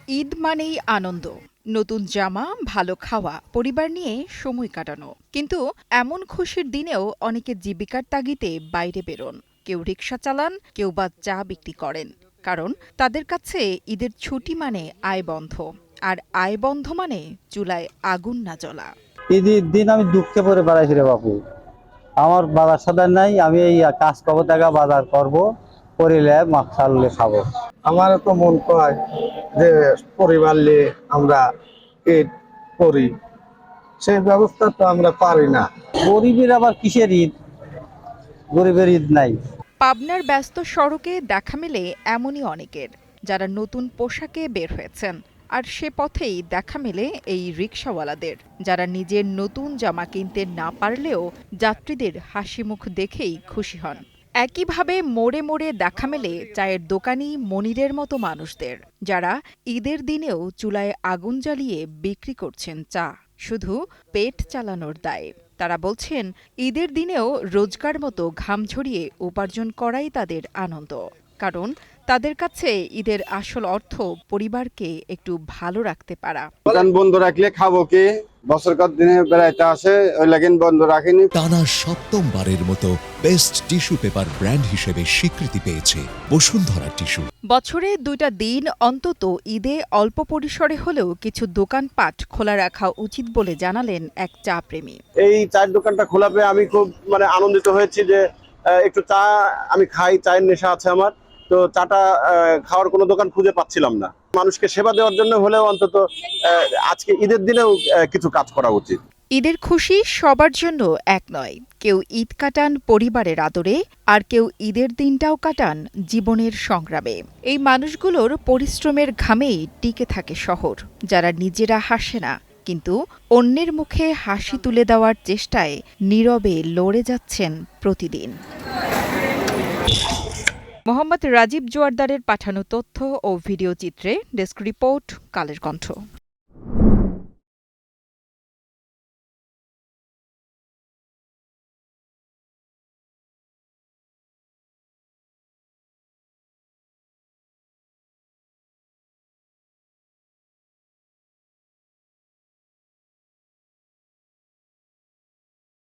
ঈদ মানেই আনন্দ, নতুন জামা, ভালো খাওয়া, পরিবার নিয়ে সময় কাটানো। কিন্তু এমন খুশির দিনেও অনেকে জীবিকার তাগিদে বাইরে বেরোন। কেউ রিকশা চালান, কেউ বা চা বিক্রি করেন। কারণ তাদের কাছে ঈদের ছুটি মানে আয় বন্ধ, আর আয় বন্ধ মানে চুলায় আগুন না জ্বলা। ঈদের দিন আমি দুঃখে পড়ে বেড়াইছি রে বাপু। আমার বাজার সদার নাই, আমি এই কাজ করবো, টাকা বাজার করবো, করিলে মাছ চাললে খাবো। আমার তো মন কয় যে পরিবার নিয়ে আমরা ঈদ করি, সেই ব্যবস্থা তো আমরা পারি না। গরিবের আবার কিসের ঈদ? গরিবের ঈদ নাই। পাবনার ব্যস্ত সড়কে দেখা মেলে এমনই অনেকের, যারা নতুন পোশাকে বের হয়েছেন। আর সে পথেই দেখা মেলে এই রিকশাওয়ালাদের, যারা নিজের নতুন জামা কিনতে না পারলেও যাত্রীদের হাসিমুখ দেখেই খুশি হন। একইভাবে মোড়ে মোড়ে দেখা মেলে চায়ের দোকানি মনিরের মতো মানুষদের, যারা ঈদের দিনেও চুলায় আগুন জ্বালিয়ে বিক্রি করছেন চা, শুধু পেট চালানোর দায়ে। তারা বলছেন, ঈদের দিনেও রোজকার মতো ঘাম ঝরিয়ে উপার্জন করাই তাদের আনন্দ। কারণ তাদের কাছে ঈদের আসল অর্থ পরিবারকে একটু ভালো রাখতে পারা। দোকান বন্ধ রাখলে খাবো কি? বছরকার দিনে বেড়াইতে আসে, ওই লাগেন বন্ধ রাখেনি। টানা সপ্তমবারের মতো বেস্ট টিস্যু পেপার ব্র্যান্ড হিসেবে স্বীকৃতি পেয়েছে বসুন্ধরা টিস্যু। বছরে ২টা দিন অন্তত ঈদে অল্প পরিসরে হলেও কিছু দোকানপাট খোলা রাখা উচিত বলে জানালেন এক চা প্রেমী। এই চায়ের দোকানটা খোলা পেয়ে আমি খুব আনন্দিত হয়েছি যে একটু চা আমি খাই, চায়ের নেশা আছে আমার। তো চাটা খাওয়ার কোনো দোকান খুঁজে পাচ্ছিলাম না। মানুষকে সেবা দেওয়ার জন্য হলেও অন্তত আজকে ঈদের দিনেও কিছু কাজ করা উচিত। ঈদের খুশি সবার জন্য এক নয়। কেউ ঈদ কাটান পরিবারের আদরে, আর কেউ ঈদের দিনটাও কাটান জীবনের সংগ্রামে। এই মানুষগুলোর পরিশ্রমের ঘামেই টিকে থাকে শহর, যারা নিজেরা হাসে না, কিন্তু অন্যের মুখে হাসি তুলে দেওয়ার চেষ্টায় নীরবে লড়ে যাচ্ছেন প্রতিদিন। মোহাম্মদ রাজীব জোয়ারদারের পাঠানো তথ্য ও ভিডিও চিত্রে ডেস্ক রিপোর্ট, কালের কণ্ঠ।